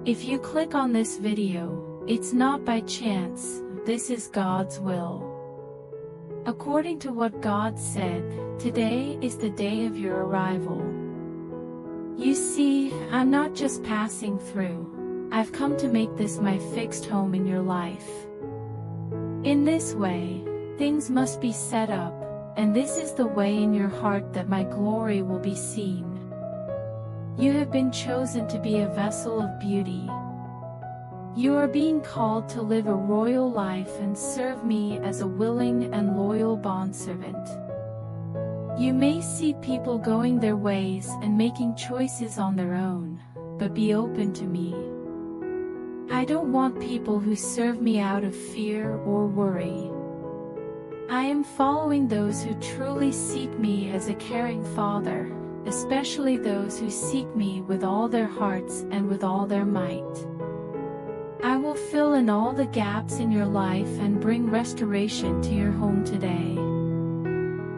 If you click on this video, it's not by chance, this is God's will. According to what God said, today is the day of your arrival. You see, I'm not just passing through, I've come to make this my fixed home in your life. In this way, things must be set up, and this is the way in your heart that my glory will be seen. You have been chosen to be a vessel of beauty. You are being called to live a royal life and serve me as a willing and loyal bondservant. You may see people going their ways and making choices on their own, but be open to me. I don't want people who serve me out of fear or worry. I am following those who truly seek me as a caring father, especially those who seek me with all their hearts and with all their might. I will fill in all the gaps in your life and bring restoration to your home today.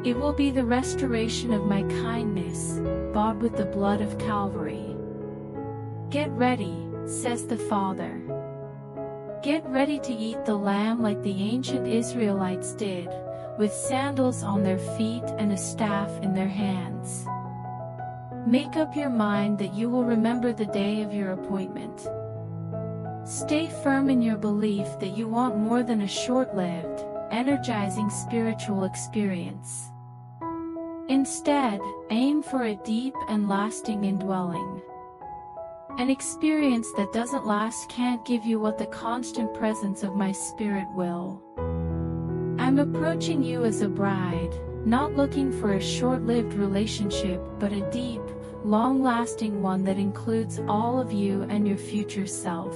It will be the restoration of my kindness, bought with the blood of Calvary. Get ready, says the Father. Get ready to eat the lamb like the ancient Israelites did, with sandals on their feet and a staff in their hands. Make up your mind that you will remember the day of your appointment. Stay firm in your belief that you want more than a short-lived, energizing spiritual experience. Instead, aim for a deep and lasting indwelling. An experience that doesn't last can't give you what the constant presence of my Spirit will. I'm approaching you as a bride, not looking for a short-lived relationship but a deep, long-lasting one that includes all of you and your future self.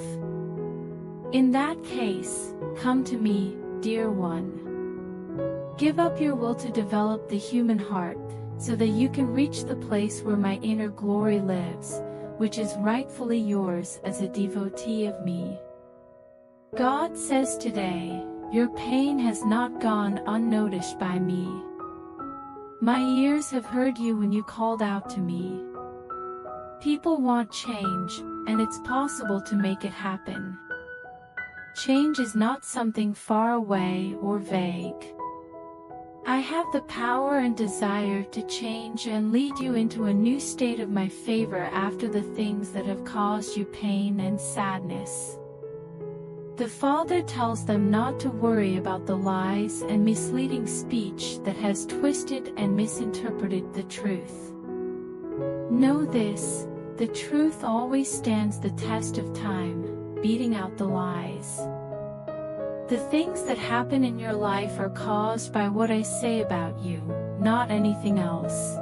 In that case, come to me, dear one. Give up your will to develop the human heart, so that you can reach the place where my inner glory lives, which is rightfully yours as a devotee of me. God says today, your pain has not gone unnoticed by me. My ears have heard you when you called out to me. People want change, and it's possible to make it happen. Change is not something far away or vague. I have the power and desire to change and lead you into a new state of my favor after the things that have caused you pain and sadness. The Father tells them not to worry about the lies and misleading speech that has twisted and misinterpreted the truth. Know this, the truth always stands the test of time, beating out the lies. The things that happen in your life are caused by what I say about you, not anything else.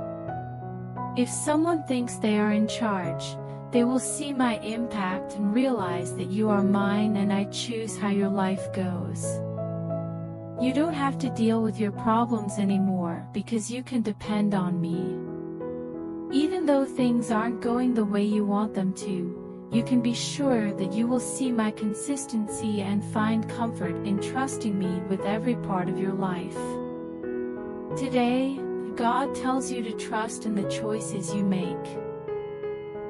If someone thinks they are in charge, they will see my impact and realize that you are mine and I choose how your life goes. You don't have to deal with your problems anymore because you can depend on me. Even though things aren't going the way you want them to, you can be sure that you will see my consistency and find comfort in trusting me with every part of your life. Today, God tells you to trust in the choices you make.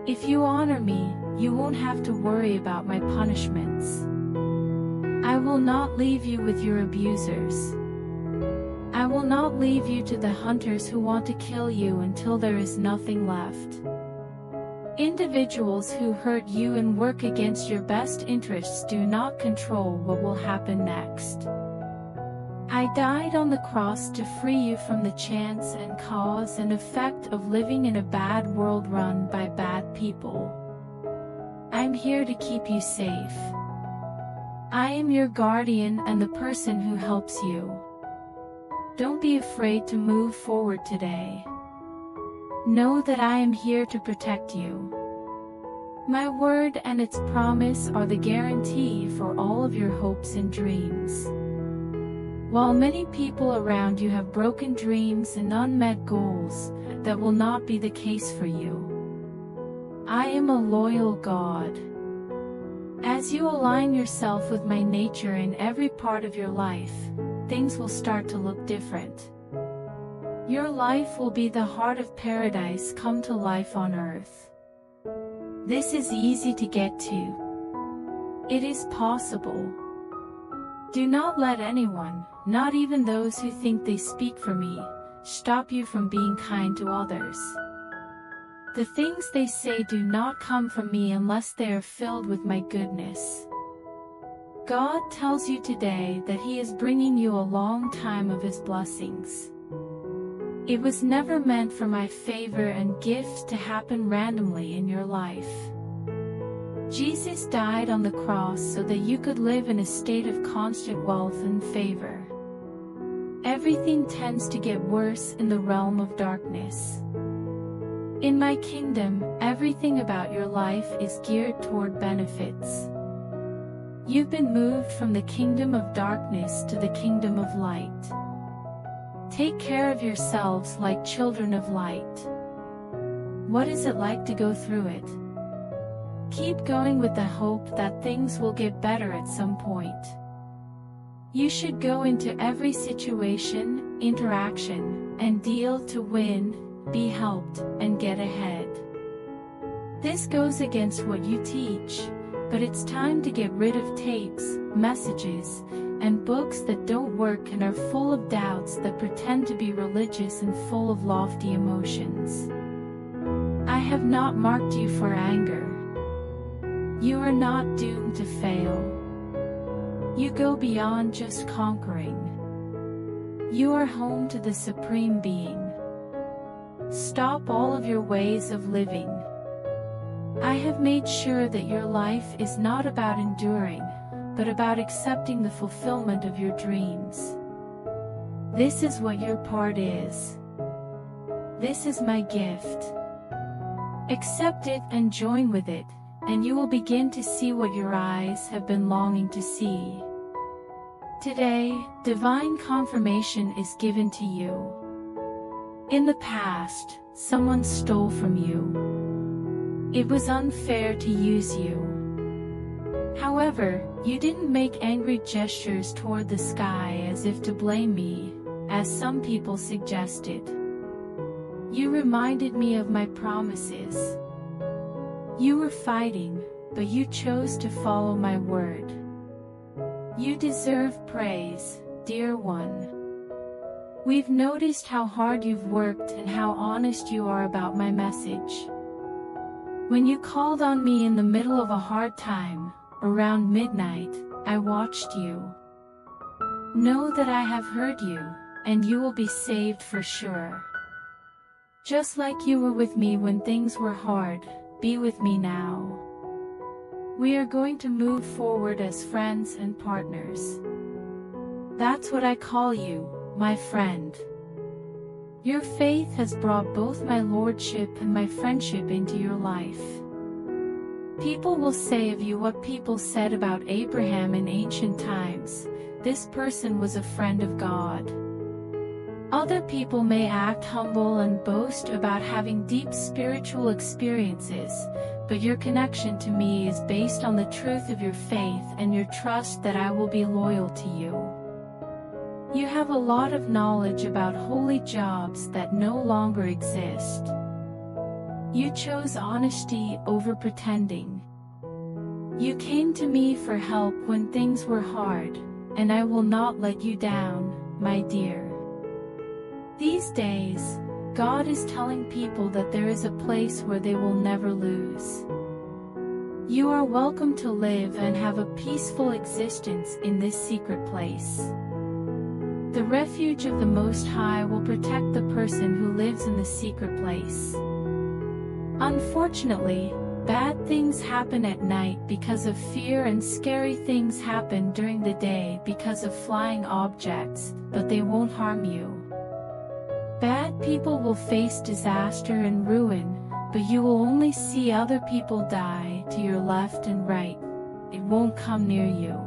If you honor me, you won't have to worry about my punishments. I will not leave you with your abusers. I will not leave you to the hunters who want to kill you until there is nothing left. Individuals who hurt you and work against your best interests do not control what will happen next. I died on the cross to free you from the chance and cause and effect of living in a bad world run by bad people. I'm here to keep you safe. I am your guardian and the person who helps you. Don't be afraid to move forward today. Know that I am here to protect you. My word and its promise are the guarantee for all of your hopes and dreams. While many people around you have broken dreams and unmet goals, that will not be the case for you. I am a loyal God. As you align yourself with my nature in every part of your life, things will start to look different. Your life will be the heart of paradise come to life on earth. This is easy to get to. It is possible. Do not let anyone, not even those who think they speak for me, stop you from being kind to others. The things they say do not come from me unless they are filled with my goodness. God tells you today that He is bringing you a long time of His blessings. It was never meant for my favor and gifts to happen randomly in your life. Jesus died on the cross so that you could live in a state of constant wealth and favor. Everything tends to get worse in the realm of darkness. In my kingdom, everything about your life is geared toward benefits. You've been moved from the kingdom of darkness to the kingdom of light. Take care of yourselves like children of light. What is it like to go through it? Keep going with the hope that things will get better at some point. You should go into every situation, interaction, and deal to win, be helped, and get ahead. This goes against what you teach, but it's time to get rid of tapes, messages, and books that don't work and are full of doubts that pretend to be religious and full of lofty emotions. I have not marked you for anger. You are not doomed to fail. You go beyond just conquering. You are home to the Supreme Being. Stop all of your ways of living. I have made sure that your life is not about enduring, but about accepting the fulfillment of your dreams. This is what your part is. This is my gift. Accept it and join with it, and you will begin to see what your eyes have been longing to see. Today, divine confirmation is given to you. In the past, someone stole from you. It was unfair to use you. However, you didn't make angry gestures toward the sky as if to blame me, as some people suggested. You reminded me of my promises. You were fighting, but you chose to follow my word. You deserve praise, dear one. We've noticed how hard you've worked and how honest you are about my message. When you called on me in the middle of a hard time, around midnight, I watched you. Know that I have heard you, and you will be saved for sure. Just like you were with me when things were hard, be with me now. We are going to move forward as friends and partners. That's what I call you, my friend. Your faith has brought both my lordship and my friendship into your life. People will say of you what people said about Abraham in ancient times: this person was a friend of God. Other people may act humble and boast about having deep spiritual experiences, but your connection to me is based on the truth of your faith and your trust that I will be loyal to you. You have a lot of knowledge about holy jobs that no longer exist. You chose honesty over pretending. You came to me for help when things were hard, and I will not let you down, my dear. These days, God is telling people that there is a place where they will never lose. You are welcome to live and have a peaceful existence in this secret place. The refuge of the Most High will protect the person who lives in the secret place. Unfortunately, bad things happen at night because of fear, and scary things happen during the day because of flying objects, but they won't harm you. Bad people will face disaster and ruin, but you will only see other people die to your left and right. It won't come near you.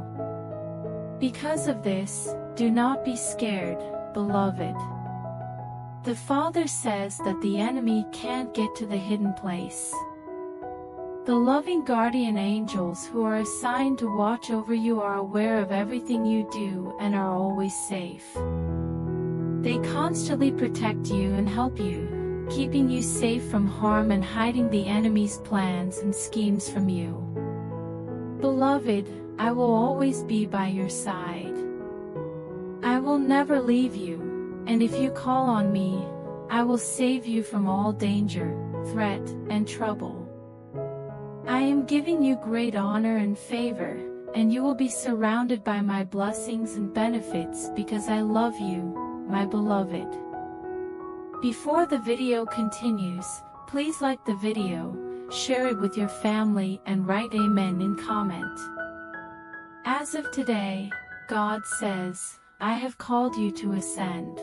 Because of this, do not be scared, beloved. The Father says that the enemy can't get to the hidden place. The loving guardian angels who are assigned to watch over you are aware of everything you do and are always safe. They constantly protect you and help you, keeping you safe from harm and hiding the enemy's plans and schemes from you. Beloved, I will always be by your side. I will never leave you, and if you call on me, I will save you from all danger, threat, and trouble. I am giving you great honor and favor, and you will be surrounded by my blessings and benefits because I love you, my beloved. Before the video continues, please like the video, share it with your family, and write Amen in comment. As of today, God says, I have called you to ascend.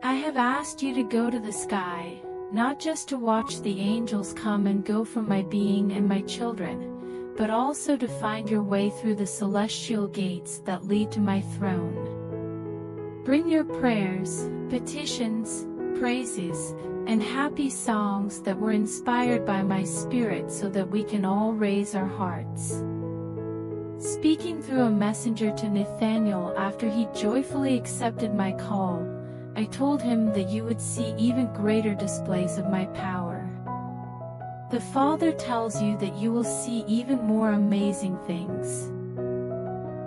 I have asked you to go to the sky, not just to watch the angels come and go from my being and my children, but also to find your way through the celestial gates that lead to my throne. Bring your prayers, petitions, praises, and happy songs that were inspired by my Spirit so that we can all raise our hearts. Speaking through a messenger to Nathanael after he joyfully accepted my call, I told him that you would see even greater displays of my power. The Father tells you that you will see even more amazing things.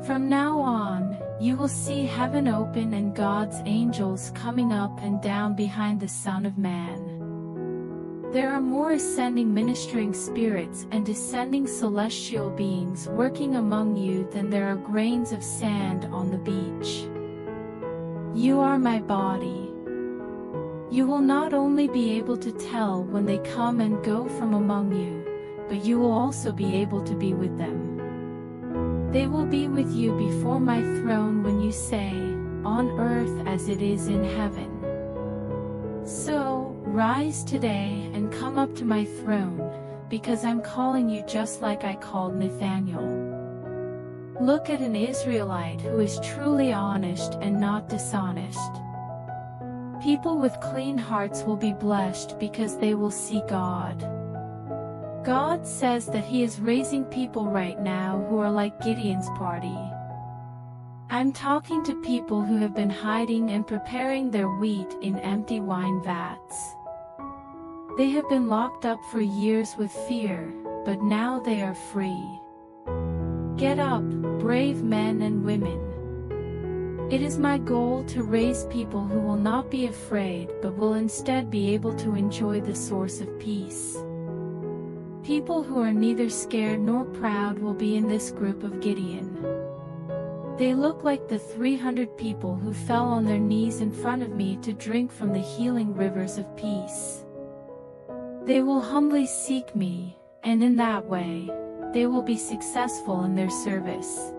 From now on, you will see heaven open and God's angels coming up and down behind the Son of Man. There are more ascending ministering spirits and descending celestial beings working among you than there are grains of sand on the beach. You are my body. You will not only be able to tell when they come and go from among you, but you will also be able to be with them. They will be with you before my throne when you say, on earth as it is in heaven. So, rise today and come up to my throne, because I'm calling you just like I called Nathanael. Look at an Israelite who is truly honest and not dishonest. People with clean hearts will be blessed because they will see God. God says that He is raising people right now who are like Gideon's party. I'm talking to people who have been hiding and preparing their wheat in empty wine vats. They have been locked up for years with fear, but now they are free. Get up, brave men and women. It is my goal to raise people who will not be afraid but will instead be able to enjoy the source of peace. People who are neither scared nor proud will be in this group of Gideon. They look like the 300 people who fell on their knees in front of me to drink from the healing rivers of peace. They will humbly seek me, and in that way, they will be successful in their service.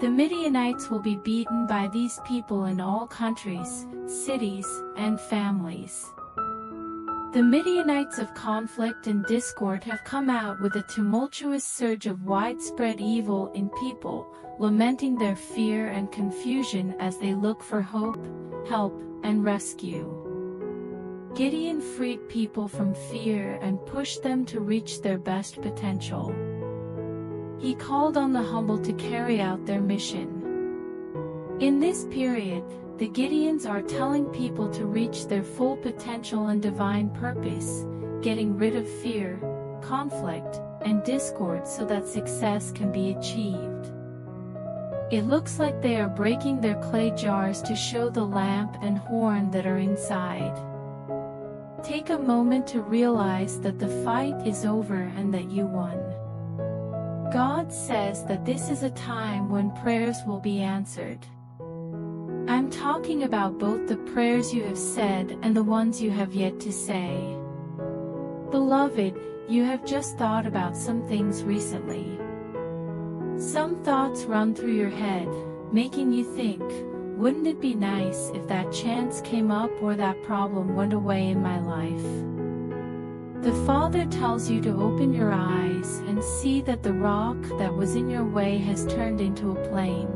The Midianites will be beaten by these people in all countries, cities, and families. The Midianites of conflict and discord have come out with a tumultuous surge of widespread evil in people, lamenting their fear and confusion as they look for hope, help, and rescue. Gideon freed people from fear and pushed them to reach their best potential. He called on the humble to carry out their mission. In this period, the Gideons are telling people to reach their full potential and divine purpose, getting rid of fear, conflict, and discord so that success can be achieved. It looks like they are breaking their clay jars to show the lamp and horn that are inside. Take a moment to realize that the fight is over and that you won. God says that this is a time when prayers will be answered. I'm talking about both the prayers you have said and the ones you have yet to say. Beloved, you have just thought about some things recently. Some thoughts run through your head, making you think, wouldn't it be nice if that chance came up or that problem went away in my life? The Father tells you to open your eyes and see that the rock that was in your way has turned into a plain.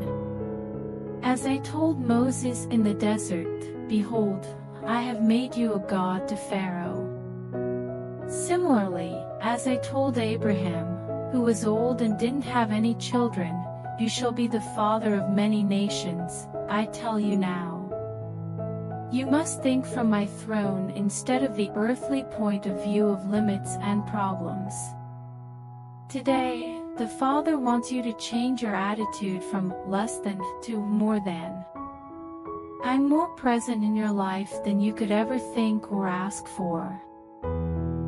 As I told Moses in the desert, behold, I have made you a god to Pharaoh. Similarly, as I told Abraham, who was old and didn't have any children, you shall be the father of many nations, I tell you now. You must think from my throne instead of the earthly point of view of limits and problems. Today, the Father wants you to change your attitude from less than to more than. I'm more present in your life than you could ever think or ask for.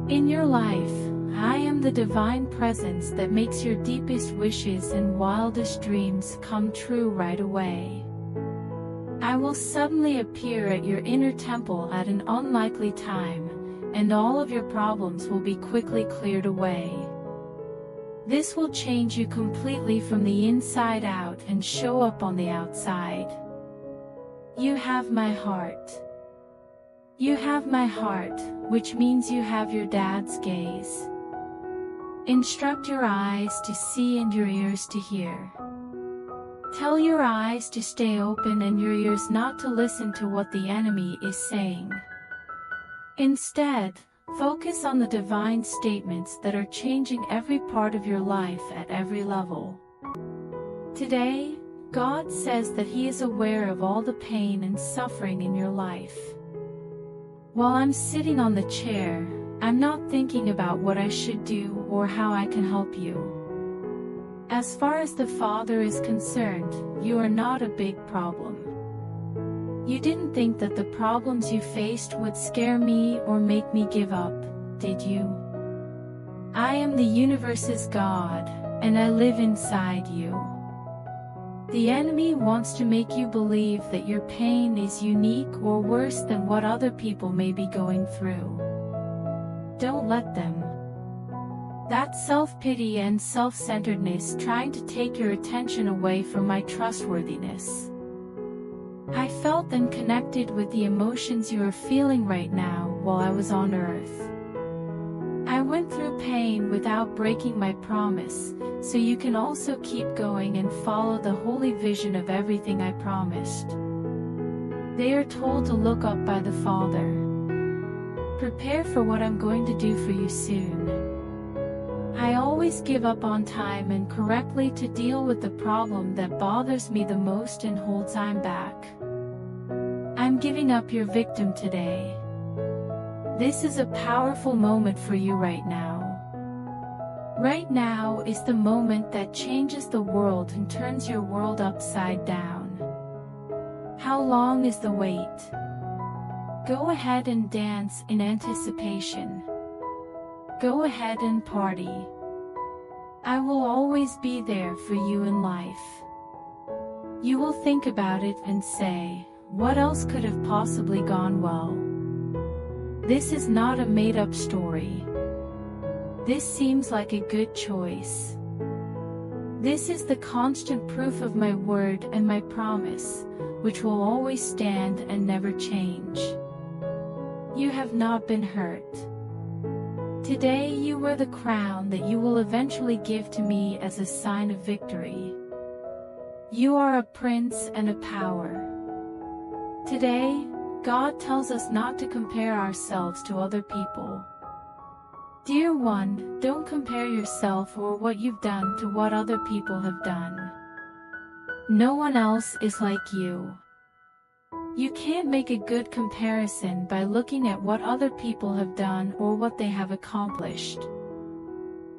In your life, I am the divine presence that makes your deepest wishes and wildest dreams come true right away. I will suddenly appear at your inner temple at an unlikely time, and all of your problems will be quickly cleared away. This will change you completely from the inside out and show up on the outside. You have my heart. You have my heart, which means you have your dad's gaze. Instruct your eyes to see and your ears to hear. Tell your eyes to stay open and your ears not to listen to what the enemy is saying. Instead, focus on the divine statements that are changing every part of your life at every level. Today, God says that He is aware of all the pain and suffering in your life. While I'm sitting on the chair, I'm not thinking about what I should do or how I can help you. As far as the Father is concerned, you are not a big problem. You didn't think that the problems you faced would scare me or make me give up, did you? I am the universe's God, and I live inside you. The enemy wants to make you believe that your pain is unique or worse than what other people may be going through. Don't let them. That self-pity and self-centeredness trying to take your attention away from my trustworthiness. I felt and connected with the emotions you are feeling right now while I was on earth. I went through pain without breaking my promise, so you can also keep going and follow the holy vision of everything I promised. They are told to look up by the Father. Prepare for what I'm going to do for you soon. I always give up on time and correctly to deal with the problem that bothers me the most and holds time back. I'm giving up your victim today. This is a powerful moment for you right now. Right now is the moment that changes the world and turns your world upside down. How long is the wait? Go ahead and dance in anticipation. Go ahead and party. I will always be there for you in life. You will think about it and say, what else could have possibly gone well? This is not a made-up story. This seems like a good choice. This is the constant proof of my word and my promise, which will always stand and never change. You have not been hurt. Today you wear the crown that you will eventually give to me as a sign of victory. You are a prince and a power. Today, God tells us not to compare ourselves to other people. Dear one, don't compare yourself or what you've done to what other people have done. No one else is like you. You can't make a good comparison by looking at what other people have done or what they have accomplished.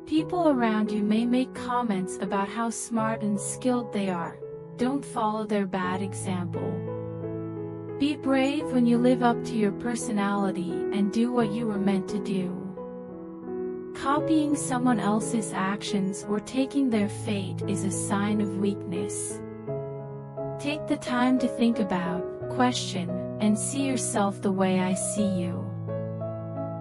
People around you may make comments about how smart and skilled they are. Don't follow their bad example. Be brave when you live up to your personality and do what you were meant to do. Copying someone else's actions or taking their fate is a sign of weakness. Take the time to think about, question, and see yourself the way I see you.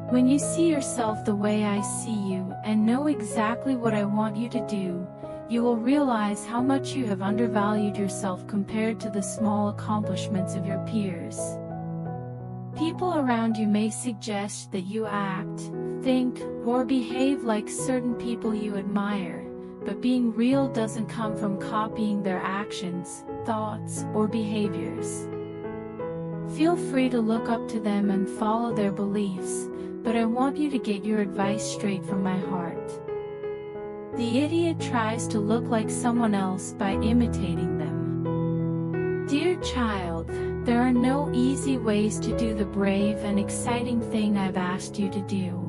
When you see yourself the way I see you and know exactly what I want you to do, you will realize how much you have undervalued yourself compared to the small accomplishments of your peers. People around you may suggest that you act, think, or behave like certain people you admire, but being real doesn't come from copying their actions, thoughts, or behaviors. Feel free to look up to them and follow their beliefs, but I want you to get your advice straight from my heart. The idiot tries to look like someone else by imitating them. Dear child, there are no easy ways to do the brave and exciting thing I've asked you to do.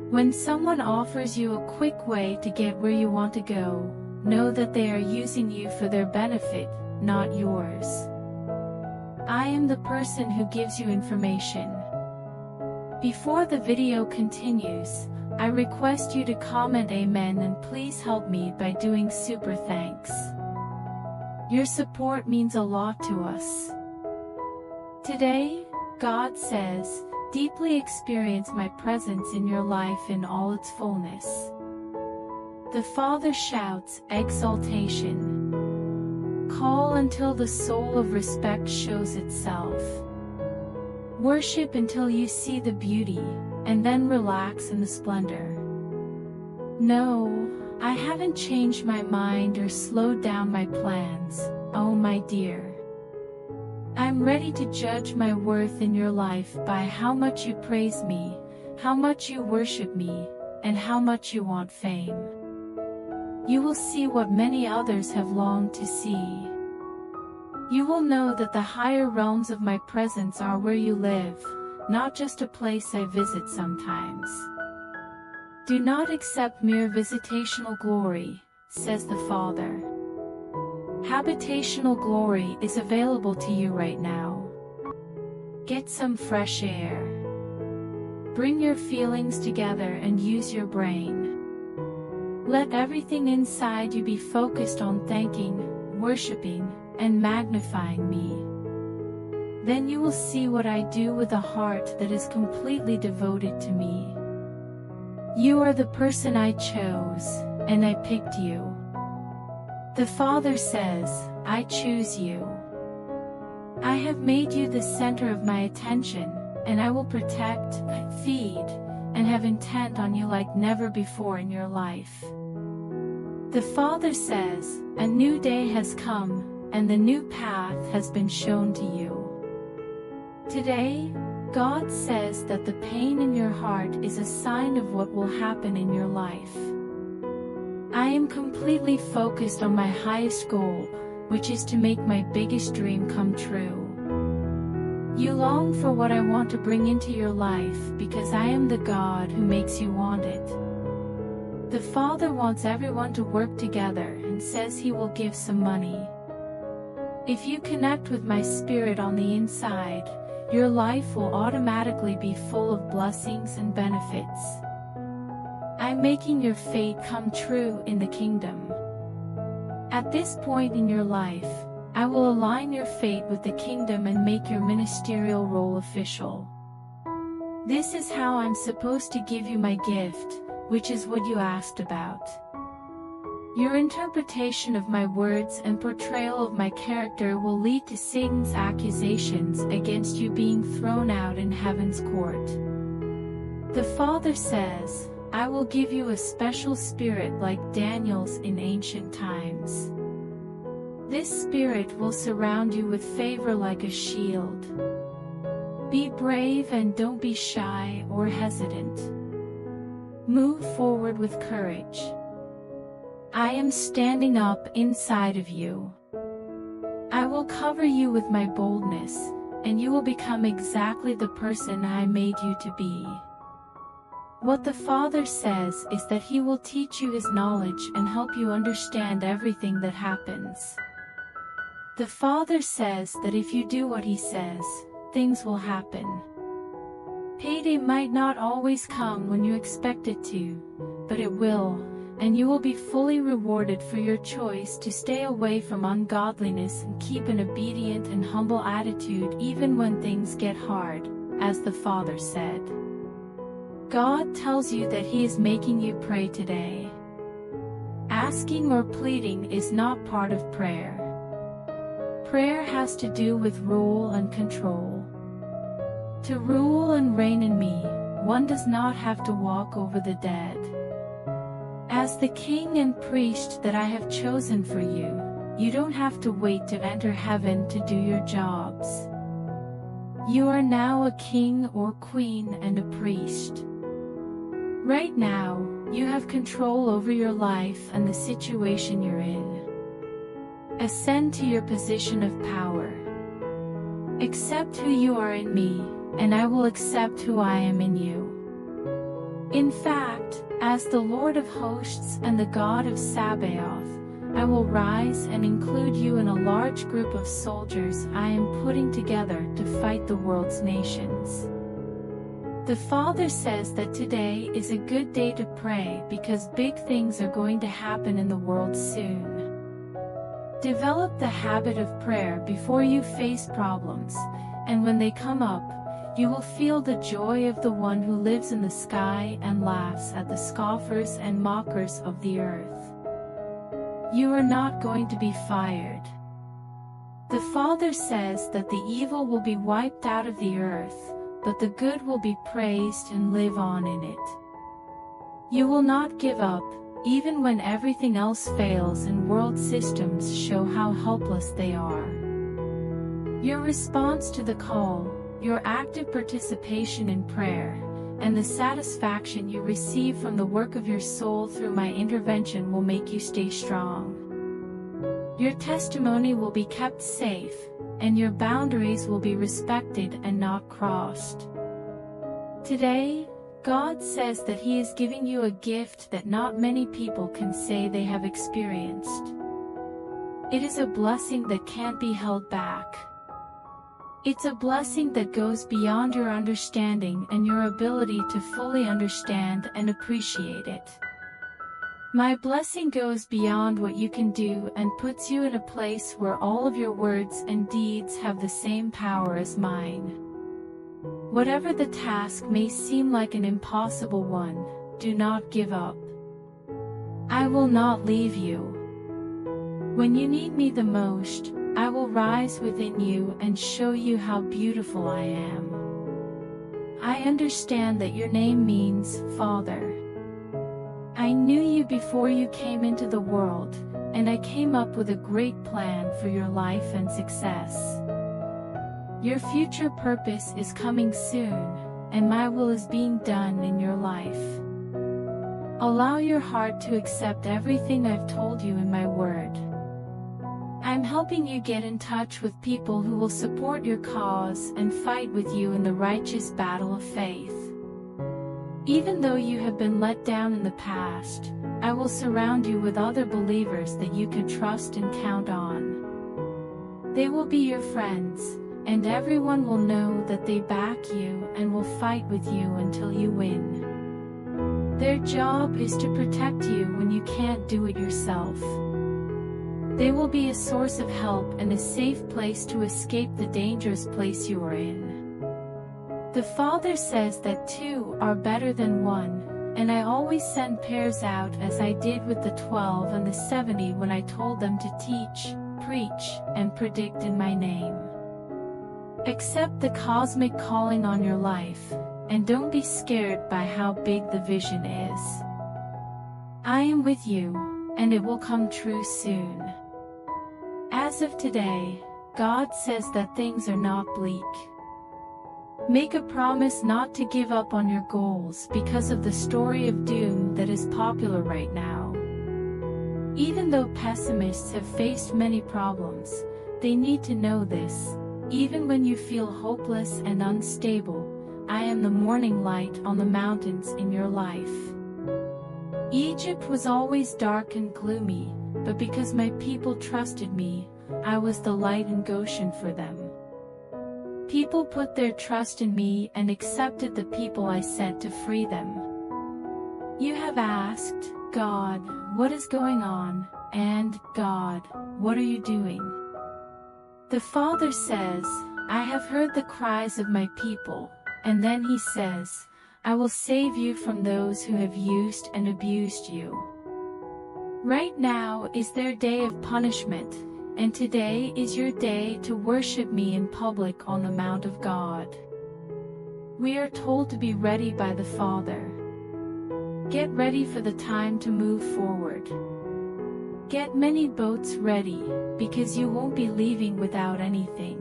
When someone offers you a quick way to get where you want to go, know that they are using you for their benefit, not yours. I am the person who gives you information. Before the video continues, I request you to comment amen and please help me by doing super thanks. Your support means a lot to us. Today, God says, deeply experience my presence in your life in all its fullness. The Father shouts, exaltation. Call until the soul of respect shows itself. Worship until you see the beauty, and then relax in the splendor. No, I haven't changed my mind or slowed down my plans, oh my dear. I'm ready to judge my worth in your life by how much you praise me, how much you worship me, and how much you want fame. You will see what many others have longed to see. You will know that the higher realms of my presence are where you live, not just a place I visit sometimes. Do not accept mere visitational glory, says the Father. Habitational glory is available to you right now. Get some fresh air. Bring your feelings together and use your brain. Let everything inside you be focused on thanking, worshiping, and magnifying me. Then you will see what I do with a heart that is completely devoted to me. You are the person I chose, and I picked you. The Father says, I choose you. I have made you the center of my attention, and I will protect, feed, and have intent on you like never before in your life. The Father says, a new day has come, and the new path has been shown to you. Today, God says that the pain in your heart is a sign of what will happen in your life. I am completely focused on my highest goal, which is to make my biggest dream come true. You long for what I want to bring into your life because I am the God who makes you want it. The Father wants everyone to work together and says He will give some money. If you connect with my spirit on the inside, your life will automatically be full of blessings and benefits. I'm making your fate come true in the kingdom. At this point in your life, I will align your fate with the kingdom and make your ministerial role official. This is how I'm supposed to give you my gift, which is what you asked about. Your interpretation of my words and portrayal of my character will lead to Satan's accusations against you being thrown out in heaven's court. The Father says, I will give you a special spirit like Daniel's in ancient times. This spirit will surround you with favor like a shield. Be brave and don't be shy or hesitant. Move forward with courage. I am standing up inside of you. I will cover you with my boldness, and you will become exactly the person I made you to be. What the Father says is that He will teach you His knowledge and help you understand everything that happens. The Father says that if you do what He says, things will happen. Payday might not always come when you expect it to, but it will, and you will be fully rewarded for your choice to stay away from ungodliness and keep an obedient and humble attitude even when things get hard, as the Father said. God tells you that He is making you pray today. Asking or pleading is not part of prayer. Prayer has to do with rule and control. To rule and reign in me, one does not have to walk over the dead. As the king and priest that I have chosen for you, you don't have to wait to enter heaven to do your jobs. You are now a king or queen and a priest. Right now, you have control over your life and the situation you're in. Ascend to your position of power. Accept who you are in me, and I will accept who I am in you. In fact, as the Lord of hosts and the God of Sabaoth, I will rise and include you in a large group of soldiers I am putting together to fight the world's nations. The Father says that today is a good day to pray because big things are going to happen in the world soon. Develop the habit of prayer before you face problems, and when they come up, you will feel the joy of the one who lives in the sky and laughs at the scoffers and mockers of the earth. You are not going to be fired. The Father says that the evil will be wiped out of the earth, but the good will be praised and live on in it. You will not give up, even when everything else fails and world systems show how helpless they are. Your response to the call, your active participation in prayer, and the satisfaction you receive from the work of your soul through my intervention will make you stay strong. Your testimony will be kept safe, and your boundaries will be respected and not crossed. Today, God says that He is giving you a gift that not many people can say they have experienced. It is a blessing that can't be held back. It's a blessing that goes beyond your understanding and your ability to fully understand and appreciate it. My blessing goes beyond what you can do and puts you in a place where all of your words and deeds have the same power as mine. Whatever the task may seem like an impossible one, do not give up. I will not leave you. When you need me the most, I will rise within you and show you how beautiful I am. I understand that your name means Father. I knew you before you came into the world, and I came up with a great plan for your life and success. Your future purpose is coming soon, and my will is being done in your life. Allow your heart to accept everything I've told you in my word. I'm helping you get in touch with people who will support your cause and fight with you in the righteous battle of faith. Even though you have been let down in the past, I will surround you with other believers that you can trust and count on. They will be your friends, and everyone will know that they back you and will fight with you until you win. Their job is to protect you when you can't do it yourself. They will be a source of help and a safe place to escape the dangerous place you are in. The Father says that two are better than one, and I always send pairs out as I did with the 12 and the 70 when I told them to teach, preach, and predict in my name. Accept the cosmic calling on your life, and don't be scared by how big the vision is. I am with you, and it will come true soon. As of today, God says that things are not bleak. Make a promise not to give up on your goals because of the story of doom that is popular right now. Even though pessimists have faced many problems, they need to know this. Even when you feel hopeless and unstable, I am the morning light on the mountains in your life. Egypt was always dark and gloomy, but because my people trusted me, I was the light in Goshen for them. People put their trust in me and accepted the people I sent to free them. You have asked, God, what is going on? And, God, what are you doing? The Father says, I have heard the cries of my people, and then He says, I will save you from those who have used and abused you. Right now is their day of punishment, and today is your day to worship me in public on the Mount of God. We are told to be ready by the Father. Get ready for the time to move forward. Get many boats ready, because you won't be leaving without anything.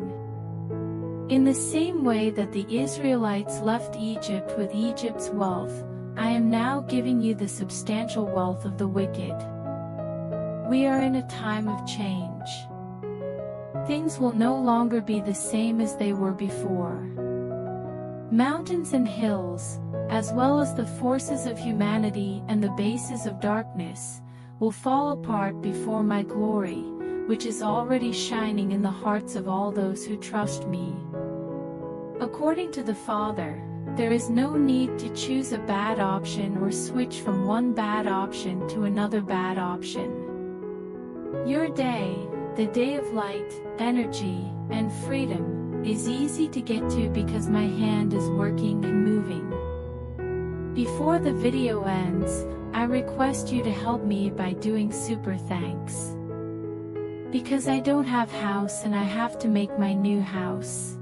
In the same way that the Israelites left Egypt with Egypt's wealth, I am now giving you the substantial wealth of the wicked. We are in a time of change. Things will no longer be the same as they were before. Mountains and hills, as well as the forces of humanity and the bases of darkness, will fall apart before my glory, which is already shining in the hearts of all those who trust me. According to the Father, there is no need to choose a bad option or switch from one bad option to another bad option. Your day, the day of light, energy, and freedom, is easy to get to because my hand is working and moving. Before the video ends, I request you to help me by doing super thanks. Because I don't have house and I have to make my new house.